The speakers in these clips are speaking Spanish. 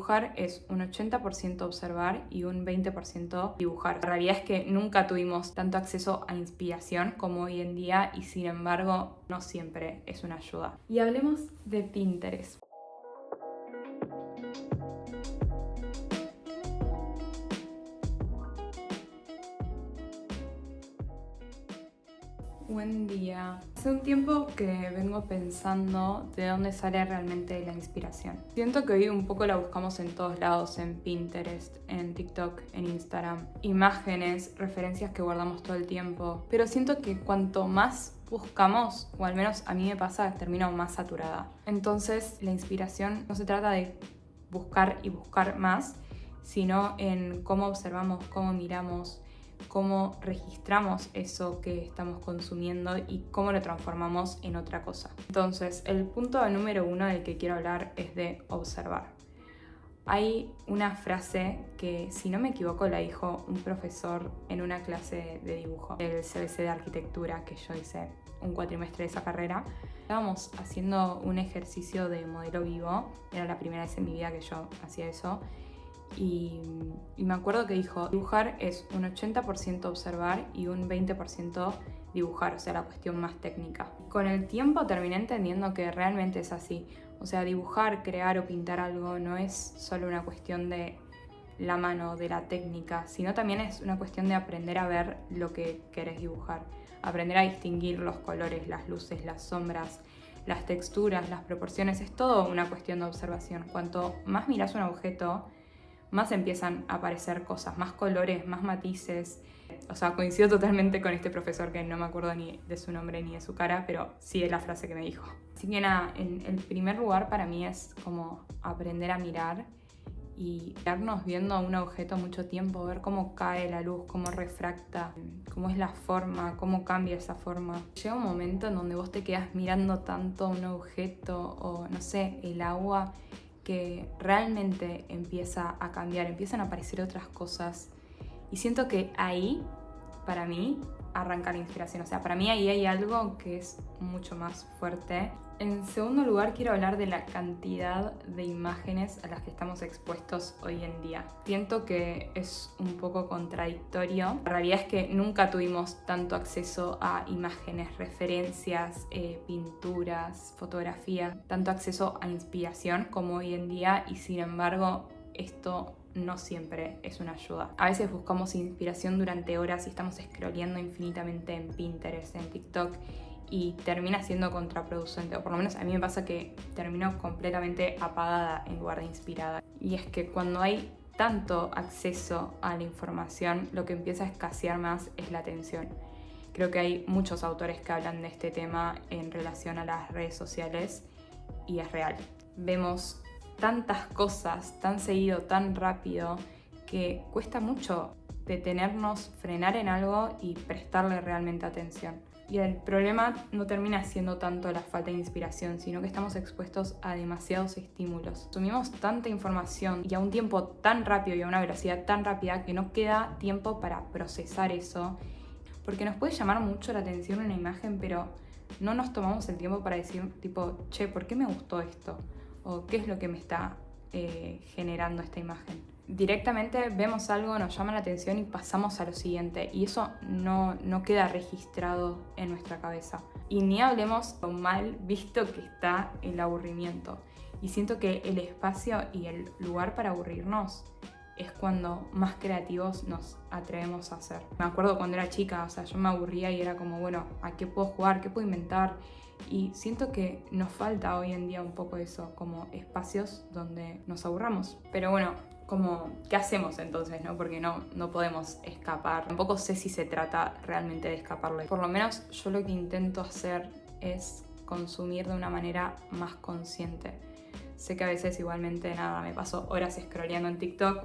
Dibujar es un 80% observar y un 20% dibujar. La realidad es que nunca tuvimos tanto acceso a inspiración como hoy en día y sin embargo no siempre es una ayuda. Y hablemos de Pinterest. Buen día. Hace un tiempo que vengo pensando de dónde sale realmente la inspiración. Siento que hoy un poco la buscamos en todos lados, en Pinterest, en TikTok, en Instagram. Imágenes, referencias que guardamos todo el tiempo. Pero siento que cuanto más buscamos, o al menos a mí me pasa, termino más saturada. Entonces la inspiración no se trata de buscar y buscar más, sino en cómo observamos, cómo miramos, cómo registramos eso que estamos consumiendo y cómo lo transformamos en otra cosa. Entonces, el punto número 1 del que quiero hablar es de observar. Hay una frase que, si no me equivoco, la dijo un profesor en una clase de dibujo del CBC de arquitectura, que yo hice un cuatrimestre de esa carrera. Estábamos haciendo un ejercicio de modelo vivo, era la primera vez en mi vida que yo hacía eso. Y me acuerdo que dijo, dibujar es un 80% observar y un 20% dibujar, o sea, la cuestión más técnica. Con el tiempo terminé entendiendo que realmente es así. O sea, dibujar, crear o pintar algo no es solo una cuestión de la mano, de la técnica, sino también es una cuestión de aprender a ver lo que querés dibujar. Aprender a distinguir los colores, las luces, las sombras, las texturas, las proporciones. Es todo una cuestión de observación. Cuanto más mirás un objeto, más empiezan a aparecer cosas, más colores, más matices. O sea, coincido totalmente con este profesor que no me acuerdo ni de su nombre ni de su cara, pero sí de la frase que me dijo. Así que nada, en el primer lugar para mí es como aprender a mirar y quedarnos viendo un objeto mucho tiempo, ver cómo cae la luz, cómo refracta, cómo es la forma, cómo cambia esa forma. Llega un momento en donde vos te quedas mirando tanto un objeto o, no sé, el agua, que realmente empieza a cambiar, empiezan a aparecer otras cosas. Y siento que ahí, para mí, arranca la inspiración. O sea, para mí ahí hay algo que es mucho más fuerte. En segundo lugar, quiero hablar de la cantidad de imágenes a las que estamos expuestos hoy en día. Siento que es un poco contradictorio. La realidad es que nunca tuvimos tanto acceso a imágenes, referencias, pinturas, fotografías, tanto acceso a inspiración como hoy en día, y sin embargo, esto no siempre es una ayuda. A veces buscamos inspiración durante horas y estamos scrolleando infinitamente en Pinterest, en TikTok, y termina siendo contraproducente, o por lo menos a mí me pasa que termino completamente apagada en lugar de inspirada. Y es que cuando hay tanto acceso a la información, lo que empieza a escasear más es la atención. Creo que hay muchos autores que hablan de este tema en relación a las redes sociales y es real. Vemos tantas cosas tan seguido, tan rápido, que cuesta mucho detenernos, frenar en algo y prestarle realmente atención. Y el problema no termina siendo tanto la falta de inspiración, sino que estamos expuestos a demasiados estímulos. Consumimos tanta información y a un tiempo tan rápido y a una velocidad tan rápida que no queda tiempo para procesar eso, porque nos puede llamar mucho la atención una imagen, pero no nos tomamos el tiempo para decir tipo, che, ¿por qué me gustó esto? O ¿qué es lo que me está generando esta imagen? Directamente vemos algo, nos llama la atención y pasamos a lo siguiente, y eso no queda registrado en nuestra cabeza. Y ni hablemos lo mal visto que está el aburrimiento. Y siento que el espacio y el lugar para aburrirnos es cuando más creativos nos atrevemos a ser. Me acuerdo cuando era chica, o sea, yo me aburría y era como, bueno, ¿a qué puedo jugar? ¿Qué puedo inventar? Y siento que nos falta hoy en día un poco eso, como espacios donde nos aburramos. Pero bueno, como, ¿qué hacemos entonces, no? Porque no podemos escapar. Tampoco sé si se trata realmente de escaparle. Por lo menos yo lo que intento hacer es consumir de una manera más consciente. Sé que a veces igualmente nada, me paso horas scrolleando en TikTok,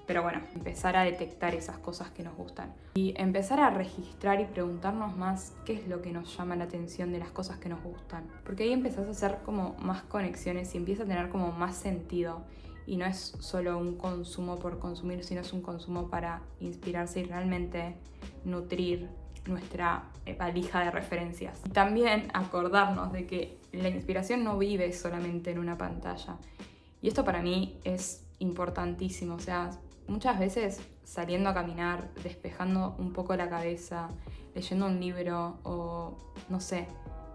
pero bueno, empezar a detectar esas cosas que nos gustan y empezar a registrar y preguntarnos más qué es lo que nos llama la atención de las cosas que nos gustan, porque ahí empezás a hacer como más conexiones y empieza a tener como más sentido, y no es solo un consumo por consumir, sino es un consumo para inspirarse y realmente nutrir nuestra valija de referencias. Y también acordarnos de que la inspiración no vive solamente en una pantalla, y esto para mí es importantísimo. O sea, muchas veces saliendo a caminar, despejando un poco la cabeza, leyendo un libro o, no sé,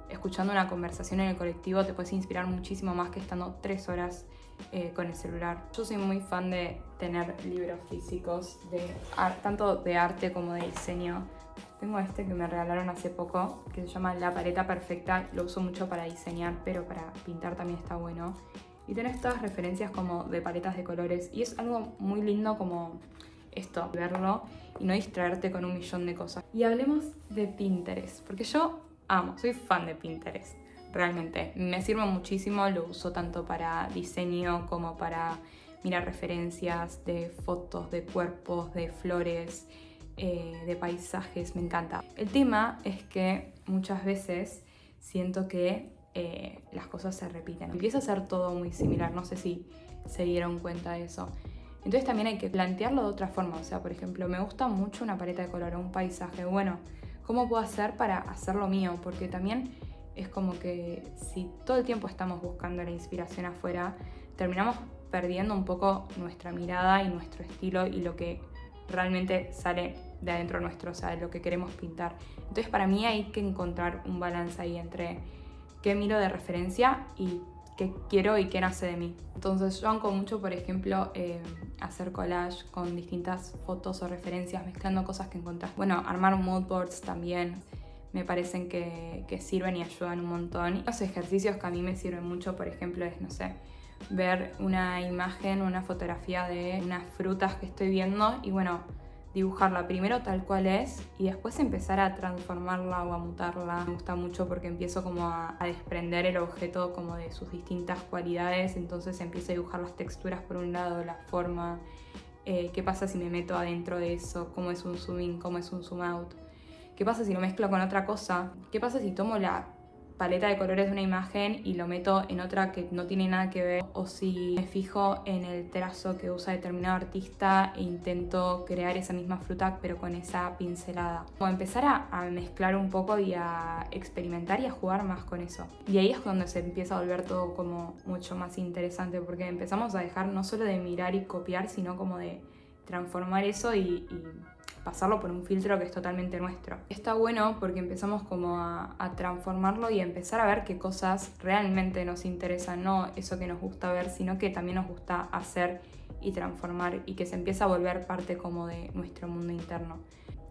escuchando una conversación en el colectivo te puedes inspirar muchísimo más que estando 3 horas con el celular. Yo soy muy fan de tener libros físicos, tanto de arte como de diseño. Tengo este que me regalaron hace poco, que se llama La Paleta Perfecta. Lo uso mucho para diseñar, pero para pintar también está bueno. Y tenés todas referencias como de paletas de colores. Y es algo muy lindo como esto, verlo y no distraerte con un millón de cosas. Y hablemos de Pinterest, porque yo soy fan de Pinterest. Realmente, me sirve muchísimo, lo uso tanto para diseño como para mirar referencias de fotos, de cuerpos, de flores, de paisajes, me encanta. El tema es que muchas veces siento que las cosas se repiten. Empieza a ser todo muy similar, no sé si se dieron cuenta de eso. Entonces también hay que plantearlo de otra forma, o sea, por ejemplo, me gusta mucho una paleta de color o un paisaje, bueno, ¿cómo puedo hacer para hacerlo mío? Porque también es como que si todo el tiempo estamos buscando la inspiración afuera, terminamos perdiendo un poco nuestra mirada y nuestro estilo y lo que realmente sale de adentro nuestro, o sea, de lo que queremos pintar. Entonces para mí hay que encontrar un balance ahí entre qué miro de referencia y qué quiero y qué nace de mí. Entonces yo banco mucho, por ejemplo, hacer collage con distintas fotos o referencias, mezclando cosas que encontrás. Bueno, armar moodboards también me parecen que sirven y ayudan un montón. Los ejercicios que a mí me sirven mucho, por ejemplo, es, no sé, ver una imagen, una fotografía de unas frutas que estoy viendo y bueno, dibujarla primero tal cual es y después empezar a transformarla o a mutarla. Me gusta mucho porque empiezo como a desprender el objeto como de sus distintas cualidades, entonces empiezo a dibujar las texturas por un lado, la forma, qué pasa si me meto adentro de eso, cómo es un zoom in, cómo es un zoom out, qué pasa si lo mezclo con otra cosa, qué pasa si tomo la paleta de colores de una imagen y lo meto en otra que no tiene nada que ver, o si me fijo en el trazo que usa determinado artista e intento crear esa misma fruta pero con esa pincelada. Como empezar a mezclar un poco y a experimentar y a jugar más con eso. Y ahí es cuando se empieza a volver todo como mucho más interesante, porque empezamos a dejar no solo de mirar y copiar, sino como de transformar eso y pasarlo por un filtro que es totalmente nuestro. Está bueno porque empezamos como a transformarlo y a empezar a ver qué cosas realmente nos interesan, no eso que nos gusta ver, sino que también nos gusta hacer y transformar y que se empieza a volver parte como de nuestro mundo interno.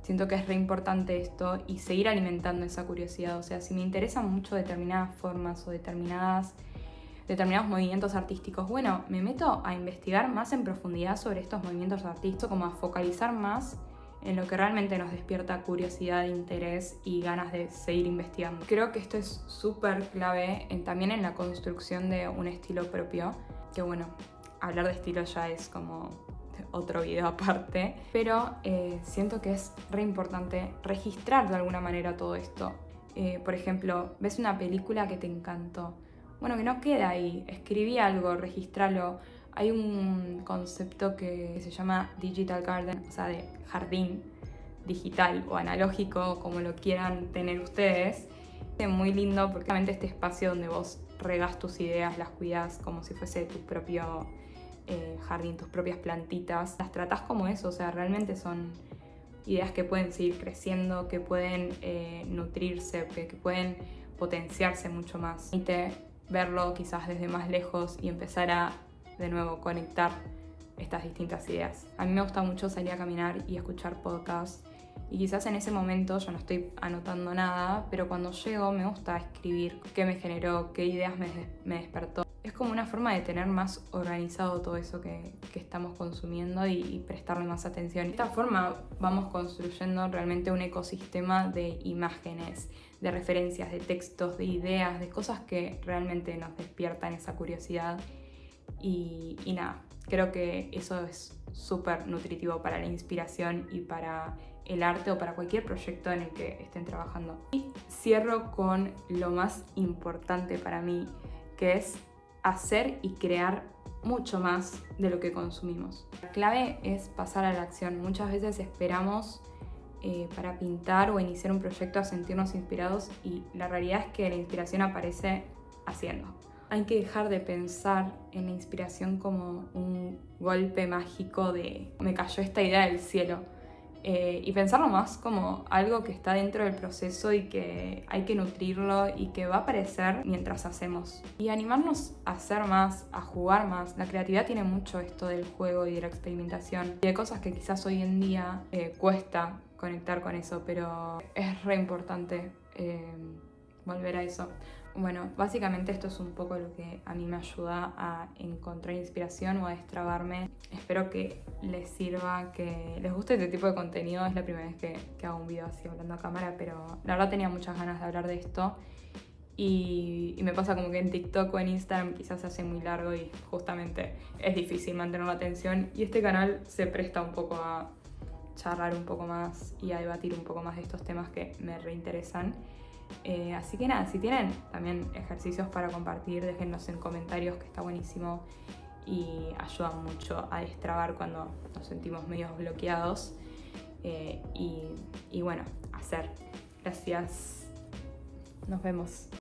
Siento que es re importante esto y seguir alimentando esa curiosidad, o sea, si me interesan mucho determinadas formas o determinados movimientos artísticos, bueno, me meto a investigar más en profundidad sobre estos movimientos artísticos, como a focalizar más en lo que realmente nos despierta curiosidad, interés y ganas de seguir investigando. Creo que esto es súper clave también en la construcción de un estilo propio, que bueno, hablar de estilo ya es como otro video aparte, pero siento que es re importante registrar de alguna manera todo esto. Por ejemplo, ves una película que te encantó, bueno, que no queda ahí, escribí algo, registralo. Hay un concepto que se llama Digital Garden, o sea, de jardín digital o analógico, como lo quieran tener ustedes. Es muy lindo porque realmente este espacio donde vos regás tus ideas, las cuidás como si fuese tu propio jardín, tus propias plantitas. Las tratás como eso, o sea, realmente son ideas que pueden seguir creciendo, que pueden nutrirse, que pueden potenciarse mucho más. Y verlo quizás desde más lejos y empezar a de nuevo conectar estas distintas ideas. A mí me gusta mucho salir a caminar y escuchar podcasts y quizás en ese momento yo no estoy anotando nada, pero cuando llego me gusta escribir qué me generó, qué ideas me despertó. Es como una forma de tener más organizado todo eso que estamos consumiendo y prestarle más atención. De esta forma vamos construyendo realmente un ecosistema de imágenes, de referencias, de textos, de ideas, de cosas que realmente nos despiertan esa curiosidad. Y nada, creo que eso es súper nutritivo para la inspiración y para el arte o para cualquier proyecto en el que estén trabajando. Y cierro con lo más importante para mí, que es hacer y crear mucho más de lo que consumimos. La clave es pasar a la acción. Muchas veces esperamos para pintar o iniciar un proyecto a sentirnos inspirados y la realidad es que la inspiración aparece haciendo. Hay que dejar de pensar en la inspiración como un golpe mágico de me cayó esta idea del cielo. Y pensarlo más como algo que está dentro del proceso y que hay que nutrirlo y que va a aparecer mientras hacemos. Y animarnos a hacer más, a jugar más. La creatividad tiene mucho esto del juego y de la experimentación. Y hay cosas que quizás hoy en día cuesta conectar con eso, pero es re importante volver a eso. Bueno, básicamente esto es un poco lo que a mí me ayuda a encontrar inspiración o a destrabarme. Espero que les sirva, que les guste este tipo de contenido. Es la primera vez que hago un video así hablando a cámara, pero la verdad tenía muchas ganas de hablar de esto. Y me pasa como que en TikTok o en Instagram quizás se hace muy largo y justamente es difícil mantener la atención. Y este canal se presta un poco a charlar un poco más y a debatir un poco más de estos temas que me reinteresan. Así que nada, si tienen también ejercicios para compartir, déjenlos en comentarios, que está buenísimo y ayudan mucho a destrabar cuando nos sentimos medio bloqueados. Y bueno, hacer. Gracias. Nos vemos.